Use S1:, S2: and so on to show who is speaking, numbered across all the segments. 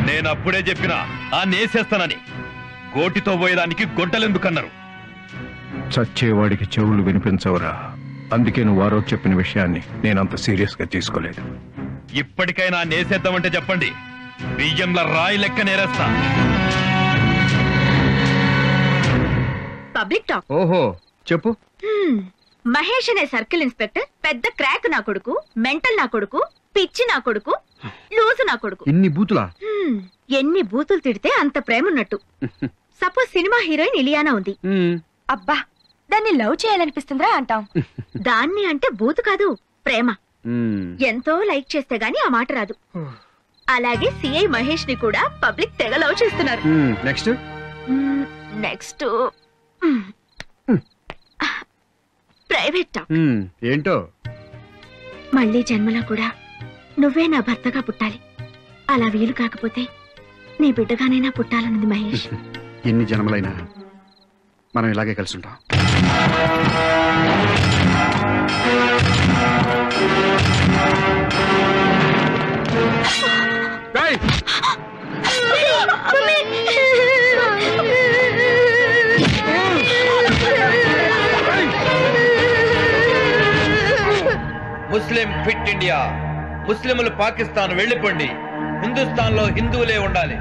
S1: నేను అప్పుడే చెప్పినా ఆ నేసేస్తానని. గోటితో పోయేదానికి గొడ్డలెందుకన్నారు?
S2: చచ్చేవాడికి చెవులు వినిపించవురా. అందుకే నువ్వు వారో చెప్పిన విషయాన్ని నేనంత సీరియస్ గా తీసుకోలేదు.
S1: ఇప్పటికైనా నేసేద్దామంటే చెప్పండి, బియ్యంలో రాయి లెక్క నేరేస్తా.
S3: Public talk.
S4: ఓహో చెప్పు.
S3: మహేష్ అనే సర్కిల్ ఇన్స్పెక్టర్ పెద్ద క్రాక్ నా కొడుకు, మెంటల్ నా కొడుకు, పిచ్చి నా కొడుకు, లూజు నా కొడుకు.
S4: ఇన్ని బూతులా?
S3: ఎన్ని బూతులు తిడితే అంత ప్రేమ ఉన్నట్టు. సపోజ్ సినిమా హీరోయిన్ ఇలియానా ఉంది. అబ్బా దాన్ని లవ్ చేయాలనిపిస్తుందిరా అంటాం. దాన్ని అంటే బూతు కాదు, ప్రేమ. ఎంతో లైక్ చేస్తే గాని ఆ మాట రాదు. అలాగే సిఐ మహేష్ ని కూడా పబ్లిక్ తెగ లవ్ చేస్తున్నారు.
S4: Next
S3: next private talk.
S4: ఏంటో?
S3: మళ్ళీ జన్మలో కూడా నువ్వే నా భర్తగా పుట్టాలి. అలా వీలు కాకపోతే నీ బిడ్డగానైనా పుట్టాలన్నది మహేష్.
S4: ఎన్ని జన్మలైనా మనం ఇలాగే కలిసి ఉంటాం.
S1: ముస్లిం ఫిట్ ఇండియా. ముస్లింలు పాకిస్తాన్ వెళ్ళిపోండి, హిందుస్థాన్ లో హిందువులే ఉండాలి.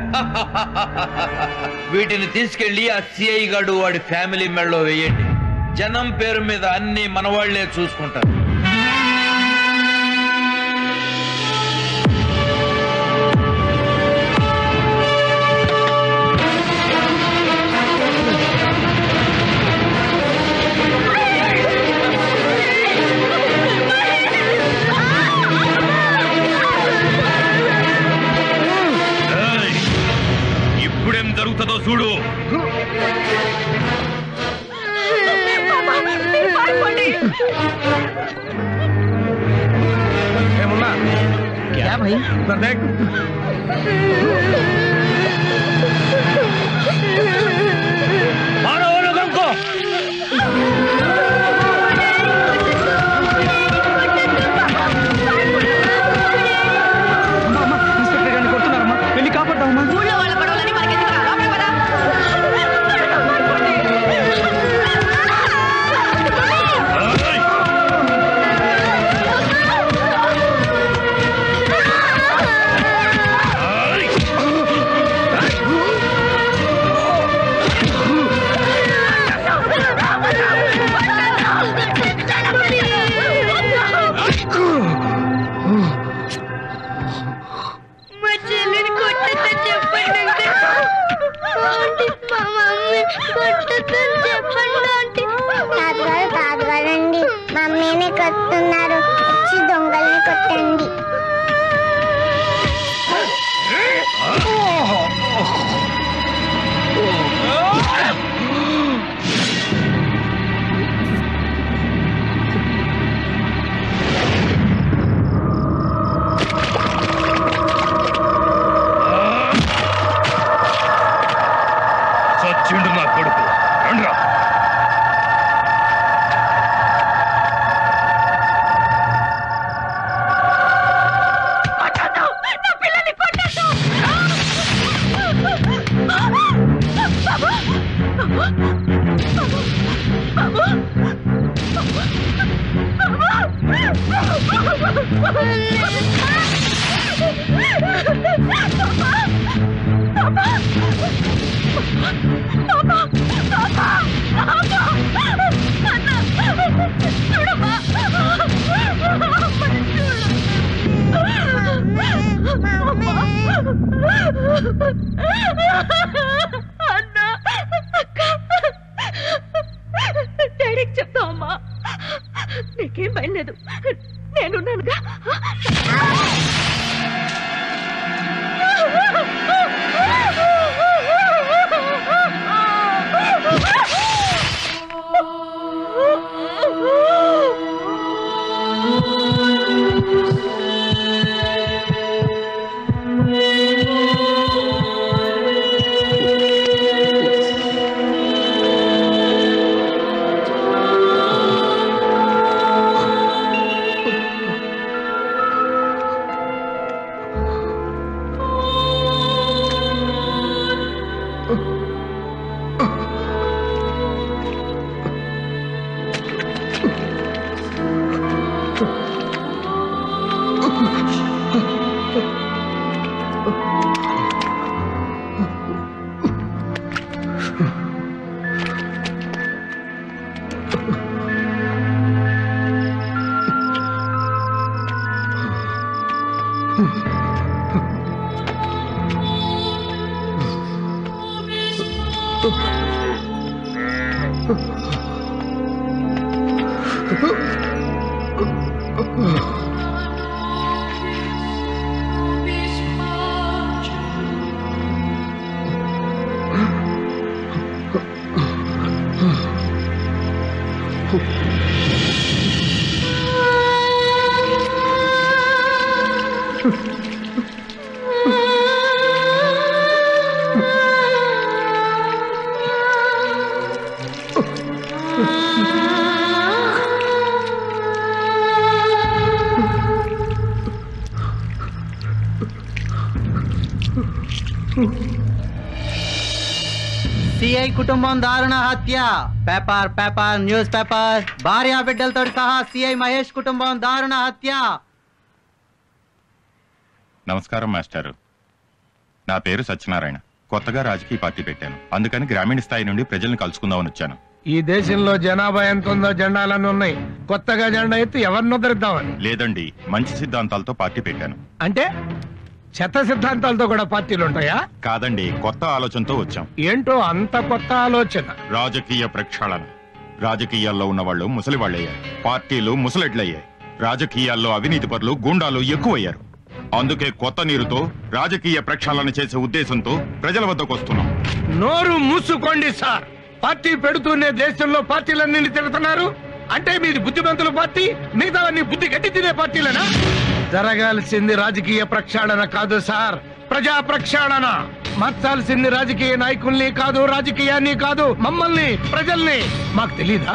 S1: వీటిని తీసుకెళ్లి ఆ సిఐ గాడు వాడి ఫ్యామిలీ మెడలో వేయండి. జనం పేరు మీద అన్ని మనవాళ్లే చూసుకుంటారు. ఇప్పుడేం జరుగుతుందో చూడు.
S2: ఏమున్నా ఇన్స్పెక్టర్ గారిని కొడుతున్నారమ్మా, వెళ్ళి కాపాడతామమ్మా.
S5: తాతగారండి, మమ్మీని కొట్టున్నారు, వచ్చి దొంగల్ని కొట్టండి.
S1: చచ్చిండు నా కొడుకు. రండ్రా.
S3: డాడీకి చెప్తావమ్మా, నీకేం భయం లేదు, నేనున్నానుగా.
S6: సిఐ కుటుంబం దారుణ హత్య. Paper paper news paper. భార్య బిడ్డలతో సహా సిఐ మహేష్ కుటుంబం దారుణ హత్య.
S7: నమస్కారం మాస్టారు. నా పేరు సత్యనారాయణ. కొత్తగా రాజకీయ పార్టీ పెట్టాను. అందుకని గ్రామీణ స్థాయి నుండి ప్రజల్ని కలుసుకుందామని వచ్చాను.
S2: ఈ దేశంలో జనాభా ఎంత ఉందో జెండాలన్నీ ఉన్నాయి. కొత్తగా జెండా ఎత్తి ఎవరిని ఉద్ధరిద్దామని?
S7: లేదండి, మంచి సిద్ధాంతాలతో పార్టీ పెట్టాను.
S2: అంటే చెత్త సిద్ధాంతాలతో కూడా పార్టీలు ఉంటాయా?
S7: కాదండి, కొత్త ఆలోచనతో వచ్చాం.
S2: ఏంటో అంత కొత్త ఆలోచన?
S7: రాజకీయ ప్రక్షాళన. రాజకీయాల్లో ఉన్న వాళ్ళు ముసలి వాళ్ళయ్యారు, పార్టీలు ముసలెడ్లయ్యాయి. రాజకీయాల్లో అవినీతి పరులు, గూండాలు ఎక్కువయ్యారు. అందుకే కొత్త నీరుతో రాజకీయ ప్రక్షాళన చేసే ఉద్దేశంతో ప్రజల వద్దకు వస్తున్నాం.
S2: నోరు మూసుకోండి సార్. పార్టీ పెడుతూనే దేశంలో పార్టీలన్నీ తిరుగుతున్నారు. అంటే మీది బుద్ధిమంతుల పార్టీ, మిగతావన్నీ బుద్ధి గట్టి తినే పార్టీలనా? జరగాల్సింది రాజకీయ ప్రక్షాళన కాదు సార్, ప్రజా ప్రక్షాళన. మార్చాల్సింది రాజకీయ నాయకుల్ని కాదు, రాజకీయాన్ని కాదు, మమ్మల్ని, ప్రజల్ని. మాకు తెలీదా?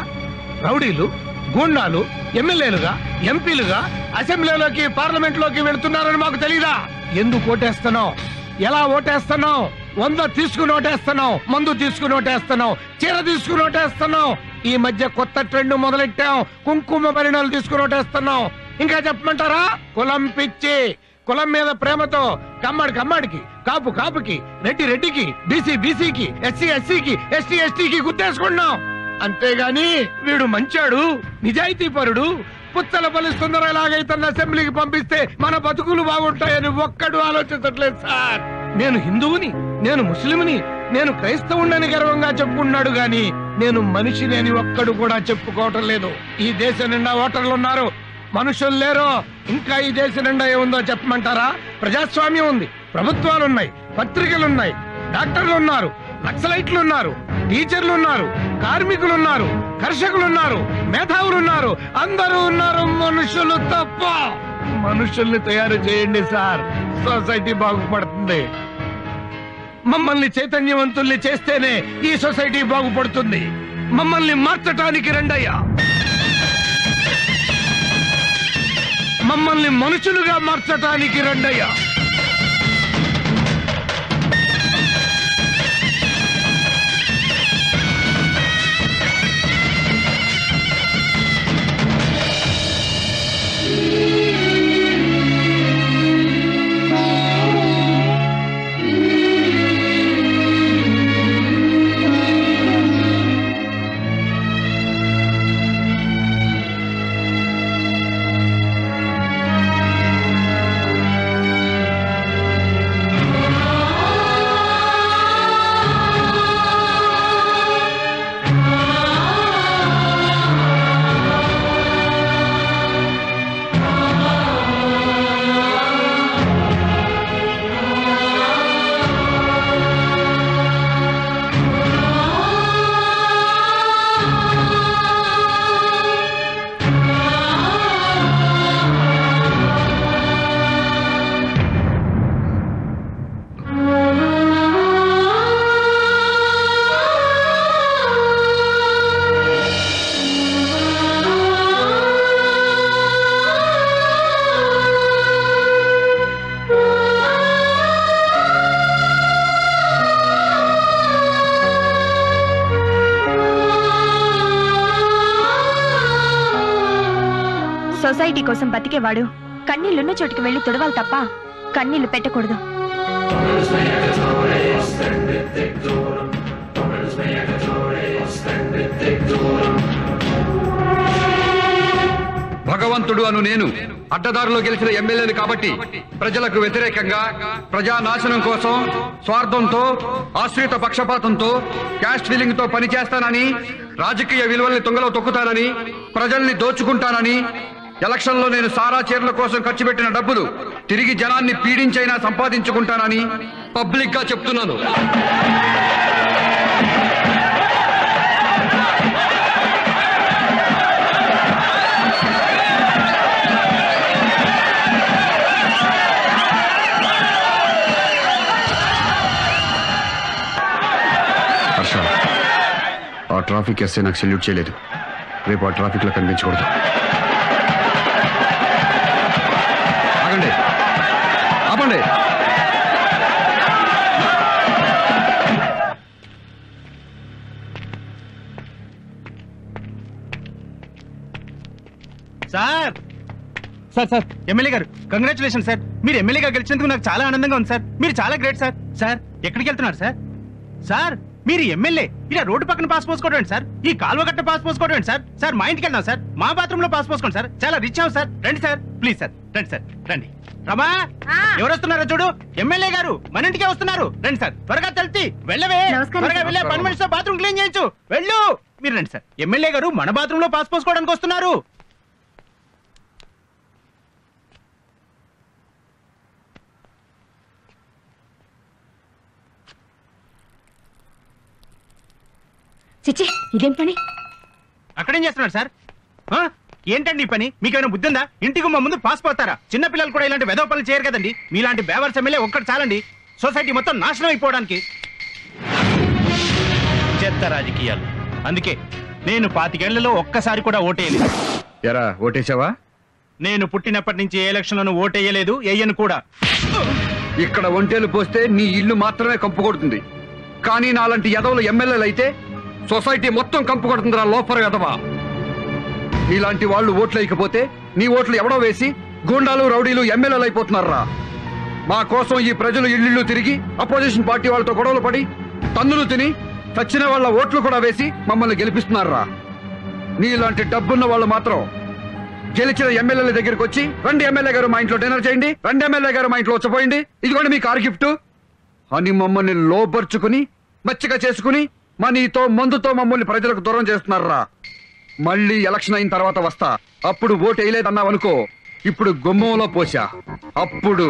S2: రౌడీలు, గూండాలు ఎమ్మెల్యేలుగా, ఎంపీలుగా అసెంబ్లీలోకి, పార్లమెంట్ లోకి వెళుతున్నారని మాకు తెలీదా? ఎందుకు ఓటేస్తున్నావు? ఎలా ఓటేస్తున్నావు? 100 తీసుకుని ఓటేస్తున్నావు, మందు తీసుకుని ఓటేస్తున్నావు, చీర తీసుకుని ఓటేస్తున్నావు. ఈ మధ్య కొత్త ట్రెండ్ మొదలెట్టాం, కుంకుమ పరిణాలు తీసుకుని ఓటేస్తున్నావు. ఇంకా చెప్పమంటారా? కులం పిచ్చి. కులం మీద ప్రేమతో కమ్మడికి, కాపు కాపుకి, రెడ్డి రెడ్డికి, బీసీ బీసీకి, ఎస్సీ ఎస్సీకి, ఎస్టీ ఎస్టీకి గుర్తేసుకున్నాం. అంతేగాని వీడు మంచాడు, నిజాయితీ పరుడు, పుచ్చలపల్లి సుందరలాగైతున్న అసెంబ్లీకి పంపిస్తే మన బతుకులు బాగుంటాయని ఒక్కడు ఆలోచించట్లేదు సార్. నేను హిందువుని, నేను ముస్లింని, నేను క్రైస్తవుని గర్వంగా చెప్పుకున్నాడు గాని నేను మనిషిని అని ఒక్కడు కూడా చెప్పుకోవటం లేదు. ఈ దేశం నిండా ఓటర్లు ఉన్నారు, మనుషులు లేరు. ఇంకా ఈ దేశం నిండా ఏముందో చెప్పమంటారా? ప్రజాస్వామ్యం ఉంది, ప్రభుత్వాలున్నాయి, పత్రికలున్నాయి, డాక్టర్లు ఉన్నారు, నక్సలైట్లు ఉన్నారు, టీచర్లు ఉన్నారు, కార్మికులు ఉన్నారు, కర్షకులు ఉన్నారు, మేధావులు ఉన్నారు, అందరూ ఉన్నారు. మనుషులు తప్ప. మనుషుల్ని తయారు చేయండి సార్, సొసైటీ బాగుపడుతుంది. మమ్మల్ని చైతన్యవంతుల్ని చేస్తేనే ఈ సొసైటీ బాగుపడుతుంది. మమ్మల్ని మార్చటానికి రండయ్యా. మమ్మల్ని మనుషులుగా మార్చటానికి రండయ్యా.
S3: సొసైటీ కోసం బతికేవాడు కన్నీళ్లున్న చోటుకి వెళ్లి తుడవాలి తప్ప కన్నీళ్లు పెట్టకూడదు.
S8: గుణవంతుడు అను నేను అడ్డదారులో గెలిచిన ఎమ్మెల్యేలు కాబట్టి ప్రజలకు వ్యతిరేకంగా ప్రజానాశనం కోసం స్వార్థంతో ఆశ్రిత పక్షపాతంతో క్యాస్ట్ ఫీలింగ్ తో పనిచేస్తానని రాజకీయ విలువల్ని తుంగలో తొక్కుతానని ప్రజల్ని దోచుకుంటానని ఎలక్షన్ లో నేను సారా చీరల కోసం ఖర్చు పెట్టిన డబ్బులు తిరిగి జనాన్ని పీడించైనా సంపాదించుకుంటానని పబ్లిక్ గా చెప్తున్నాను.
S4: హర్ష, ఆ ట్రాఫిక్ ఎస్ఐ నాకు సెల్యూట్ చేయలేదు. రేపు ఆ ట్రాఫిక్ లో కనిపించకూడదు.
S8: ఆగండి, ఆపండి.
S6: సార్ సార్ సార్ ఎమ్మెల్యే గారు కంగ్రాచులేషన్ సార్. మీరు ఎమ్మెల్యేగా గెలిచినందుకు నాకు చాలా ఆనందంగా ఉంది సార్. మీరు చాలా గ్రేట్ సార్. సార్ ఎక్కడికి వెళ్తున్నారు సార్? సార్ మీరు ఎమ్మెల్యే ఇలా రోడ్డు పక్కన పాస్ పోసుకోవడం సార్, ఈ కాలువ గట్ట పాస్ పోసుకోవడం సార్. సార్ మా ఇంటికి వెళ్దాం సార్, మా బాత్రూమ్ లో పాస్ పోసుకోండి సార్. చాలా రిచ్ అవ్వ సార్. రండి సార్, ప్లీజ్ సార్, రండి సార్, రండి. రమా ఎవరు వస్తున్నారో చూడు, ఎమ్మెల్యే గారు మన ఇంటికే వస్తున్నారు. రండి సార్, త్వరగా తెలిసి వెళ్ళవే, త్వరగా వెళ్ళే పని మనిషితో బాత్రూమ్ క్లీన్ చేయించు. వెళ్ళు. మీరు రండి సార్, ఎమ్మెల్యే గారు మన బాత్రూమ్ లో పాస్ పోసుకోవడానికి వస్తున్నారు.
S3: చిచి, ఇదేం పని?
S6: అక్కడేం చేస్తున్నారు సార్? ఏంటండి ఈ పని? మీకేమైనా బుద్ధి ఉందా? ఇంటికి మా ముందు పాస్ పోతారా? చిన్న పిల్లలు కూడా ఇలాంటి వెధవ పనులు చేయరు కదండి. మీలాంటి బేవర్స్ ఎమ్మెల్యే ఒక్కటి చాలండి సొసైటీ మొత్తం నాశనం అయిపోవడానికి. చెత్త రాజకీయాలు. అందుకే నేను 25 ఏళ్లలో ఒక్కసారి కూడా ఓటేయలేదు.
S4: ఎరా, ఓటేసావా?
S6: నేను పుట్టినప్పటి నుంచి ఏ ఎలక్షన్లను ఓటేయలేదు, వేయను కూడా.
S8: ఇక్కడ ఒంటేలు పోస్తే నీ ఇల్లు మాత్రమే కంపు కొడుతుంది, కానీ నాలాంటి ఎదవలు ఎమ్మెల్యేలు అయితే సొసైటీ మొత్తం కంపు కొడుతుందిరా లోపల ఎదవా. నీలాంటి వాళ్ళు ఓట్లు వేయకపోతే నీ ఓట్లు ఎవడో వేసి గూండాలు రౌడీలు ఎమ్మెల్యేలు అయిపోతున్నారా. మా కోసం ఈ ప్రజలు ఇళ్ళు తిరిగి అపోజిషన్ పార్టీ వాళ్ళతో గొడవలు పడి తన్నులు తిని చచ్చిన వాళ్ళ ఓట్లు కూడా వేసి మమ్మల్ని గెలిపిస్తున్నారా. నీలాంటి డబ్బున్న వాళ్ళు మాత్రం గెలిచిన ఎమ్మెల్యేల దగ్గరికి వచ్చి, రండి ఎమ్మెల్యే గారు మా ఇంట్లో డిన్నర్ చేయండి, రండి ఎమ్మెల్యే గారు మా ఇంట్లో వచ్చపోయింది, ఇదిగోండి మీ కార్ గిఫ్ట్ అని మమ్మల్ని లోపరుచుకుని మచ్చిక చేసుకుని మనీతో మందుతో మమ్మల్ని ప్రజలకు దూరం చేస్తున్నారా. మళ్ళీ ఎలక్షన్ అయిన తర్వాత వస్తా, అప్పుడు ఓటు వేయలేదన్నావనుకో, ఇప్పుడు గుమ్మంలో పోసా, అప్పుడు